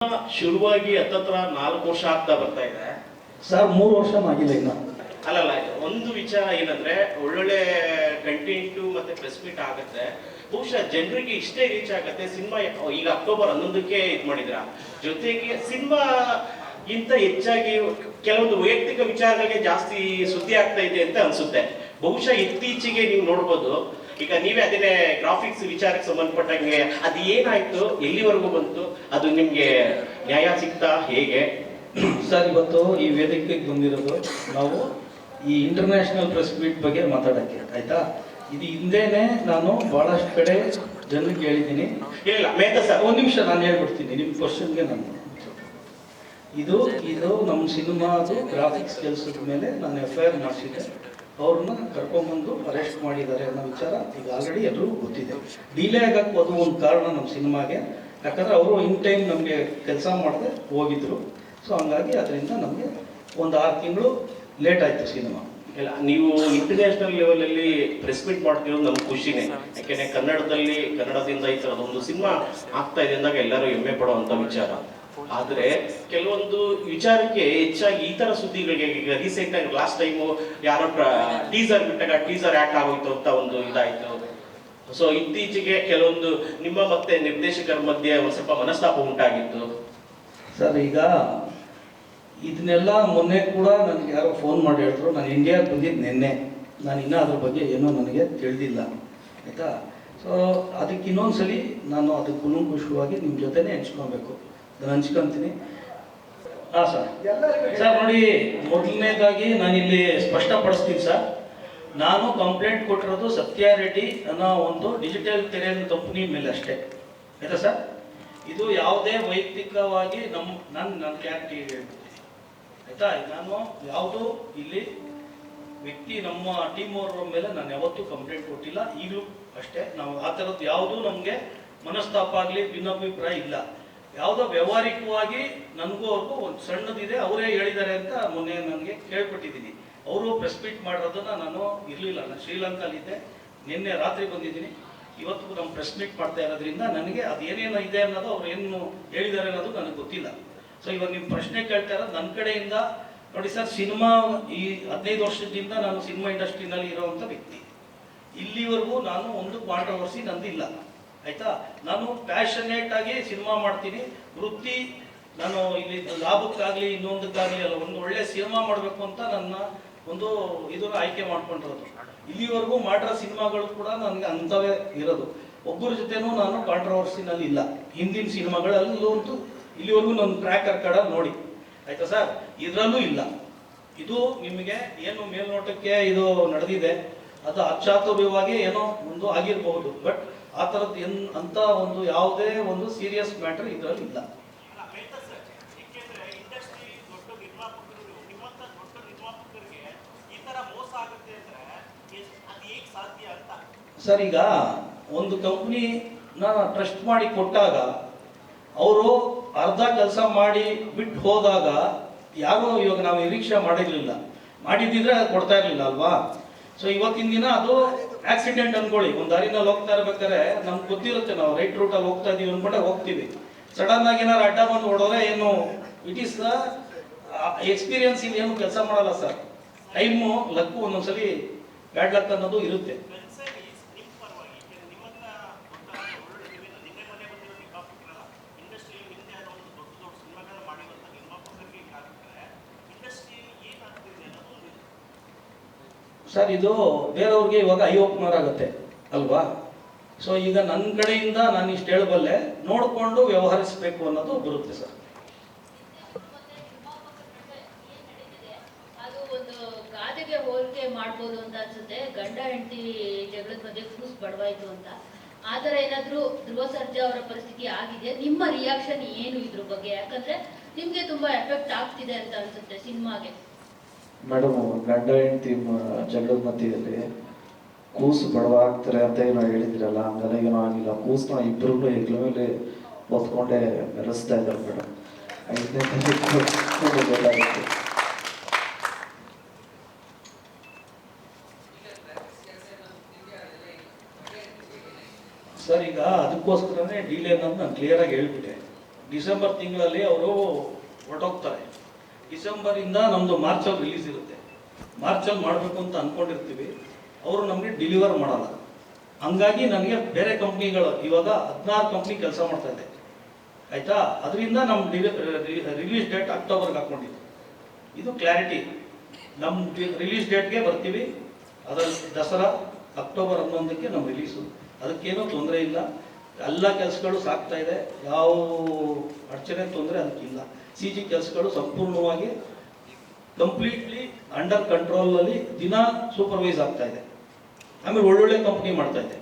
ಶುರುವಾಗಿ ಹತ್ತತ್ರ 4 ವರ್ಷ ಆಗ್ತಾ ಬರ್ತಾ ಇದೆ ಸರ್. 3 ವರ್ಷ ಆಗಿಲ್ಲ ಇನ್ನ. ಅಲ್ಲಲ್ಲ, ಒಂದು ವಿಚಾರ ಏನಂದ್ರೆ ಒಳ್ಳೊಳ್ಳೆ ಕಂಟೆಂಟು ಮತ್ತೆ ಪ್ರೆಸ್ ಮೀಟ್ ಆಗುತ್ತೆ. ಬಹುಶಃ ಜನರಿಗೆ ಇಷ್ಟೇ ರೀಚ್ ಆಗುತ್ತೆ. ಸಿನಿಮಾ ಈಗ ಅಕ್ಟೋಬರ್ 11ಕ್ಕೆ ಇದು ಮಾಡಿದ್ರ, ಜೊತೆಗೆ ಸಿನಿಮಾ ಇಂತ ಹೆಚ್ಚಾಗಿ ಕೆಲವೊಂದು ವೈಯಕ್ತಿಕ ವಿಚಾರಗಳಿಗೆ ಜಾಸ್ತಿ ಸುದ್ದಿ ಆಗ್ತಾ ಇದೆ ಅಂತ ಅನ್ಸುತ್ತೆ. ಬಹುಶಃ ಇತ್ತೀಚೆಗೆ ನೀವು ನೋಡ್ಬೋದು, ಈಗ ನೀವೇ ಅದನ್ನೇ ಗ್ರಾಫಿಕ್ಸ್ ವಿಚಾರಕ್ಕೆ ಸಂಬಂಧಪಟ್ಟಂಗೆ ಅದು ಏನಾಯ್ತು, ಎಲ್ಲಿವರೆಗೂ ಬಂತು, ಅದು ನಿಮ್ಗೆ ನ್ಯಾಯ ಸಿಗ್ತಾ ಹೇಗೆ? ಸರ್, ಇವತ್ತು ಈ ವೇದಿಕೆಗೆ ಬಂದಿರೋದು ನಾವು ಈ ಇಂಟರ್ನ್ಯಾಷನಲ್ ಪ್ರೆಸ್ ಮೀಟ್ ಬಗ್ಗೆ ಮಾತಾಡಕ್ಕೆ, ಆಯ್ತಾ? ಇದು ಹಿಂದೆನೆ ನಾನು ಬಹಳಷ್ಟು ಕಡೆ ಜನರಿಗೆ ಹೇಳಿದ್ದೀನಿ. ಇಲ್ಲ ಮೇಹ್ತಾ ಸರ್, ಒಂದು ನಿಮಿಷ ನಾನು ಹೇಳ್ಬಿಡ್ತೀನಿ ನಿಮ್ಮ ಕ್ವಶನ್ಗೆ. ನಾನು ಇದು ನಮ್ಮ ಸಿನಿಮಾದು ಗ್ರಾಫಿಕ್ಸ್ ಕೆಲಸದ ಮೇಲೆ ನಾನು FIR ಮಾಡಿಸಿದ್ದೆ. ಅವ್ರನ್ನ ಕರ್ಕೊಂಡ್ಬಂದು ಅರೆಸ್ಟ್ ಮಾಡಿದ್ದಾರೆ ಅನ್ನೋ ವಿಚಾರ ಈಗ ಆಲ್ರೆಡಿ ಎಲ್ಲರಿಗೂ ಗೊತ್ತಿದೆ. ಡಿಲೇ ಆಗಕ್ಕೆ ಅದು ಒಂದು ಕಾರಣ ನಮ್ಮ ಸಿನಿಮಾಗೆ. ಯಾಕಂದರೆ ಅವರು ಇನ್ ಟೈಮ್ ನಮಗೆ ಕೆಲಸ ಮಾಡದೆ ಹೋಗಿದ್ರು. ಸೊ ಹಂಗಾಗಿ ಅದರಿಂದ ನಮಗೆ ಒಂದು 6 ತಿಂಗಳು ಲೇಟ್ ಆಯಿತು ಸಿನಿಮಾ. ಇಲ್ಲ, ನೀವು ಇಂಟರ್ನ್ಯಾಷನಲ್ ಲೆವೆಲಲ್ಲಿ ಪ್ರೆಸ್ ಮೀಟ್ ಮಾಡ್ತಿರೋದು ನಮ್ಗೆ ಖುಷಿನೇ. ಯಾಕೆಂದರೆ ಕನ್ನಡದಿಂದ ಈ ಥರದೊಂದು ಸಿನಿಮಾ ಆಗ್ತಾ ಇದೆ ಅಂದಾಗ ಎಲ್ಲರೂ ಹೆಮ್ಮೆ ಪಡುವಂಥ ವಿಚಾರ. ಆದರೆ ಕೆಲವೊಂದು ವಿಚಾರಕ್ಕೆ ಹೆಚ್ಚಾಗಿ ಈ ಥರ ಸುದ್ದಿಗಳಿಗೆ, ಈಗ ರೀಸೆಂಟ್ ಆಗಿ ಲಾಸ್ಟ್ ಟೈಮು ಯಾರೋ ಟೀಸರ್ ಬಿಟ್ಟಾಗ ಟೀಸರ್ ಯಾಕೆ ಆಗೋಯ್ತು ಅಂತ ಒಂದು ಇದಾಯಿತು. ಸೊ ಇತ್ತೀಚೆಗೆ ಕೆಲವೊಂದು ನಿಮ್ಮ ಮತ್ತೆ ನಿರ್ದೇಶಕರ ಮಧ್ಯೆ ಒಂದು ಸ್ವಲ್ಪ ಮನಸ್ತಾಪ ಉಂಟಾಗಿತ್ತು. ಸರ್, ಈಗ ಇದನ್ನೆಲ್ಲ ಮೊನ್ನೆ ಕೂಡ ನನಗೆ ಯಾರೋ ಫೋನ್ ಮಾಡಿ ಹೇಳಿದ್ರು. ನಾನು ಇಂಡಿಯಾಗೆ ಬಂದಿದ್ದು ನಿನ್ನೆ. ನಾನು ಇನ್ನೂ ಅದ್ರ ಬಗ್ಗೆ ಏನೋ ನನಗೆ ತಿಳಿದಿಲ್ಲ, ಆಯಿತಾ? ಸೊ ಅದಕ್ಕೆ ಇನ್ನೊಂದ್ಸಲಿ ನಾನು ಅದಕ್ಕೆ ಕುಲಂಕುಷವಾಗಿ ನಿಮ್ಮ ಜೊತೆನೇ ಹಂಚ್ಕೊಬೇಕು. ನಾನು ಹಂಚ್ಕೊತೀನಿ. ಹಾಂ ಸರ್. ನೋಡಿ, ಮೊದಲನೇದಾಗಿ ನಾನಿಲ್ಲಿ ಸ್ಪಷ್ಟಪಡಿಸ್ತೀನಿ ಸರ್. ನಾನು ಕಂಪ್ಲೇಂಟ್ ಕೊಟ್ಟಿರೋದು ಸತ್ಯ ರೆಡ್ಡಿ ಅನ್ನೋ ಒಂದು ಡಿಜಿಟಲ್ ತೆರೆಯ ಕಂಪ್ನಿ ಮೇಲೆ ಅಷ್ಟೇ, ಆಯಿತಾ ಸರ್? ಇದು ಯಾವುದೇ ವೈಯಕ್ತಿಕವಾಗಿ ನನ್ನ ಕ್ಯಾರೆಕ್ಟಿ ಹೇಳ್ಬಿಡ್ತೀನಿ, ಆಯಿತಾ? ನಾನು ಯಾವುದು ಇಲ್ಲಿ ವ್ಯಕ್ತಿ ನಮ್ಮ ಟೀಮ್ ಅವ್ರ ಮೇಲೆ ನಾನು ಯಾವತ್ತೂ ಕಂಪ್ಲೇಂಟ್ ಕೊಟ್ಟಿಲ್ಲ, ಈಗಲೂ ಅಷ್ಟೇ. ನಾವು ಆ ಥರದ್ದು ಯಾವುದೂ ನಮಗೆ ಮನಸ್ತಾಪ ಆಗಲಿ ಭಿನ್ನಾಭಿಪ್ರಾಯ ಇಲ್ಲ. ಯಾವುದೋ ವ್ಯವಹಾರಿಕವಾಗಿ ನನಗೂ ಅವ್ರಿಗೂ ಒಂದು ಸಣ್ಣದಿದೆ, ಅವರೇ ಹೇಳಿದ್ದಾರೆ ಅಂತ ಮೊನ್ನೆ ನನಗೆ ಕೇಳ್ಪಟ್ಟಿದ್ದೀನಿ. ಅವರು ಪ್ರೆಸ್ ಮೀಟ್ ಮಾಡಿರೋದನ್ನ ನಾನು ಇರಲಿಲ್ಲ, ನಾನು ಶ್ರೀಲಂಕಾಲಿದ್ದೆ. ನಿನ್ನೆ ರಾತ್ರಿ ಬಂದಿದ್ದೀನಿ. ಇವತ್ತು ನಮ್ಮ ಪ್ರೆಸ್ ಮೀಟ್ ಮಾಡ್ತಾ ಇರೋದ್ರಿಂದ ನನಗೆ ಅದು ಏನೇನು ಇದೆ ಅನ್ನೋದು ಅವ್ರು ಏನು ಹೇಳಿದ್ದಾರೆ ಅನ್ನೋದು ನನಗೆ ಗೊತ್ತಿಲ್ಲ. ಸೊ ಇವಾಗ ನೀವು ಪ್ರಶ್ನೆ ಕೇಳ್ತಾ ಇರೋದು ನನ್ನ ಕಡೆಯಿಂದ. ನೋಡಿ ಸರ್, ಸಿನಿಮಾ ಈ 15 ವರ್ಷದಿಂದ ನಾನು ಸಿನಿಮಾ ಇಂಡಸ್ಟ್ರಿನಲ್ಲಿ ಇರೋವಂಥ ವ್ಯಕ್ತಿ. ಇಲ್ಲಿವರೆಗೂ ನಾನು ಒಂದು ಕಾಂಟ್ರವರ್ಸಿ ನಂದಿಲ್ಲ, ಆಯಿತಾ? ನಾನು ಪ್ಯಾಷನೇಟ್ ಆಗಿ ಸಿನಿಮಾ ಮಾಡ್ತೀನಿ. ವೃತ್ತಿ ನಾನು ಇಲ್ಲಿ ಲಾಭಕ್ಕಾಗಲಿ ಇನ್ನೊಂದಕ್ಕಾಗಲಿ ಅಲ್ಲ, ಒಂದು ಒಳ್ಳೆ ಸಿನಿಮಾ ಮಾಡಬೇಕು ಅಂತ ನನ್ನ ಒಂದು ಇದನ್ನು ಆಯ್ಕೆ ಮಾಡ್ಕೊಂಡಿರೋದು. ಇಲ್ಲಿವರೆಗೂ ಮಾಡಿರೋ ಸಿನಿಮಾಗಳು ಕೂಡ ನನಗೆ ಅಂಥವೇ ಇರೋದು. ಒಬ್ಬರ ಜೊತೆನೂ ನಾನು ಕಾಂಟ್ರವರ್ಸಿನಲ್ಲಿ ಇಲ್ಲ. ಹಿಂದಿನ ಸಿನಿಮಾಗಳಲ್ಲೂ ಅಂತೂ ಇಲ್ಲಿವರೆಗೂ ನನ್ನ ಟ್ರ್ಯಾಕ್ ರೆಕಾರ್ಡ್ ನೋಡಿ, ಆಯಿತಾ ಸರ್? ಇದರಲ್ಲೂ ಇಲ್ಲ. ಇದು ನಿಮಗೆ ಏನು ಮೇಲ್ನೋಟಕ್ಕೆ ಇದು ನಡೆದಿದೆ, ಅದು ಅಚಾತುರ್ಯವಾಗಿ ಏನೋ ಒಂದು ಆಗಿರಬಹುದು. ಬಟ್ ಆ ಥರದ್ದು ಅಂತ ಒಂದು ಯಾವುದೇ ಒಂದು ಸೀರಿಯಸ್ ಮ್ಯಾಟರ್ ಇದರಲ್ಲಿ ಇಲ್ಲ. ಸರ್, ಈಗ ಒಂದು ಕಂಪ್ನಿನ ಟ್ರಸ್ಟ್ ಮಾಡಿ ಕೊಟ್ಟಾಗ ಅವರು ಅರ್ಧ ಕೆಲಸ ಮಾಡಿ ಬಿಟ್ಟು ಹೋದಾಗ ಯಾರು ಇವಾಗ ನಾವು ನಿರೀಕ್ಷೆ ಮಾಡಿರಲಿಲ್ಲ. ಮಾಡಿದ್ದಿದ್ರೆ ಕೊಡ್ತಾ ಇರಲಿಲ್ಲ ಅಲ್ವಾ? ಸೊ ಇವತ್ತಿನ ದಿನ ಅದು ಆಕ್ಸಿಡೆಂಟ್ ಅನ್ಕೊಳ್ಳಿ. ಒಂದು ದಾರಿನಲ್ಲಿ ಹೋಗ್ತಾ ಇರ್ಬೇಕಾದ್ರೆ ನಮ್ಗೆ ಗೊತ್ತಿರುತ್ತೆ, ನಾವು ರೈಟ್ ರೂಟಲ್ಲಿ ಹೋಗ್ತಾ ಇದೀವಿ ಅನ್ಕೊಂಡೆ ಹೋಗ್ತೀವಿ. ಸಡನ್ ಆಗಿ ಏನಾರು ಅಡ್ಡ ಬಂದು ಹೊಡೋದ್ರೆ ಏನು, ಇಟ್ ಈಸ್ ಎಕ್ಸ್ಪೀರಿಯನ್ಸ್ ಇಲ್ಲಿ ಏನು ಕೆಲಸ ಮಾಡಲ್ಲ ಸರ್. ಟೈಮು ಲಕ್ಕು ಒಂದೊಂದ್ಸಲಿ ಬ್ಯಾಡ್ ಲಕ್ ಅನ್ನೋದು ಇರುತ್ತೆ. ಸರ್, ಇದು ಬೇರೆಯವ್ರಿಗೆ ಇವಾಗ ಐ ಓಪನರ್ ಆಗುತ್ತೆ ಅಲ್ವಾ? ಸೊ ಈಗ ನನ್ನ ಕಡೆಯಿಂದ ನಾನು ಇಷ್ಟು ಹೇಳಬಲ್ಲೆ, ನೋಡಿಕೊಂಡು ವ್ಯವಹರಿಸಬೇಕು ಅನ್ನೋದು ಬರುತ್ತೆ ಸರ್. ಅದು ಒಂದು ಗಾದೆಗೆ ಹೋಲಿಕೆ ಮಾಡ್ಬೋದು ಅಂತ ಅನ್ಸುತ್ತೆ. ಗಂಡ ಹೆಂಡತಿ ಜಗಳದ ಮಧ್ಯೆ ಕೂಸ್ ಬಡವಾಯ್ತು ಅಂತ. ಆ ಥರ ಏನಾದರೂ ಧ್ರುವ ಸರ್ಜಾ ಅವರ ಪರಿಸ್ಥಿತಿ ಆಗಿದೆ. ನಿಮ್ಮ ರಿಯಾಕ್ಷನ್ ಏನು ಇದ್ರ ಬಗ್ಗೆ? ಯಾಕಂದ್ರೆ ನಿಮ್ಗೆ ತುಂಬಾ ಎಫೆಕ್ಟ್ ಆಗ್ತಿದೆ ಅಂತ ಅನ್ಸುತ್ತೆ ಸಿನಿಮಾಗೆ. ಮೇಡಮ್, ಗಂಡ ಹೆಂಡತಿ ಜಗಳದ ಮಧ್ಯದಲ್ಲಿ ಕೂಸು ಬಡವ ಆಗ್ತಾರೆ ಅಂತ ಏನೋ ಹೇಳಿದ್ರಲ್ಲ, ಹಂಗೆಲ್ಲ ಏನೋ ಆಗಿಲ್ಲ. ಕೂಸನ್ನ ಇಬ್ಬರು ಹೆಗ್ಲ ಮೇಲೆ ಹೊತ್ಕೊಂಡೆ ಮೆರೆಸ್ತಾ ಇದ್ದಾರೆ ಮೇಡಮ್. 5ನೇ ತಾರೀಕು ಗೊತ್ತಾಗುತ್ತೆ. ಸರ್, ಈಗ ಅದಕ್ಕೋಸ್ಕರನೇ ಡಿಲೇ ಅನ್ನೋದು ನಾನು ಕ್ಲಿಯರ್ ಆಗಿ ಹೇಳ್ಬಿಟ್ಟೆ. ಡಿಸೆಂಬರ್ ತಿಂಗಳಲ್ಲಿ ಅವರು ಹೊರಟೋಗ್ತಾರೆ. ಡಿಸೆಂಬರಿಂದ ನಮ್ಮದು ಮಾರ್ಚಲ್ಲಿ ರಿಲೀಸ್ ಇರುತ್ತೆ. ಮಾರ್ಚಲ್ಲಿ ಮಾಡಬೇಕು ಅಂತ ಅಂದ್ಕೊಂಡಿರ್ತೀವಿ, ಅವರು ನಮಗೆ ಡೆಲಿವರ್ ಮಾಡಲ್ಲ. ಹಂಗಾಗಿ ನನಗೆ ಬೇರೆ ಕಂಪ್ನಿಗಳು ಇವಾಗ 16 ಕಂಪ್ನಿ ಕೆಲಸ ಮಾಡ್ತಾ ಇದೆ, ಆಯಿತಾ. ಅದರಿಂದ ನಮ್ಮ ರಿಲೀಸ್ ಡೇಟ್ ಅಕ್ಟೋಬರ್ಗೆ ಹಾಕ್ಕೊಂಡಿದ್ದು. ಇದು ಕ್ಲಾರಿಟಿ. ನಮ್ಮ ರಿಲೀಸ್ ಡೇಟ್ಗೆ ಬರ್ತೀವಿ, ಅದರಲ್ಲಿ ದಸರಾ ಅಕ್ಟೋಬರ್ 11ಕ್ಕೆ ನಮ್ಮ ರಿಲೀಸು. ಅದಕ್ಕೇನೂ ತೊಂದರೆ ಇಲ್ಲ. ಎಲ್ಲ ಕೆಲಸಗಳು ಸಾಗ್ತಾ ಇದೆ, ಯಾವ ಅಡಚಣೆ ತೊಂದರೆ ಅದಕ್ಕಿಲ್ಲ. CG ಕೆಲಸಗಳು ಸಂಪೂರ್ಣವಾಗಿ ಕಂಪ್ಲೀಟ್ಲಿ ಅಂಡರ್ ಕಂಟ್ರೋಲಲ್ಲಿ ದಿನ ಸೂಪರ್ವೈಸ್ ಆಗ್ತಾ ಇದೆ. ಆಮೇಲೆ ಒಳ್ಳೊಳ್ಳೆ ಕಂಪ್ನಿ ಮಾಡ್ತಾ ಇದೆ.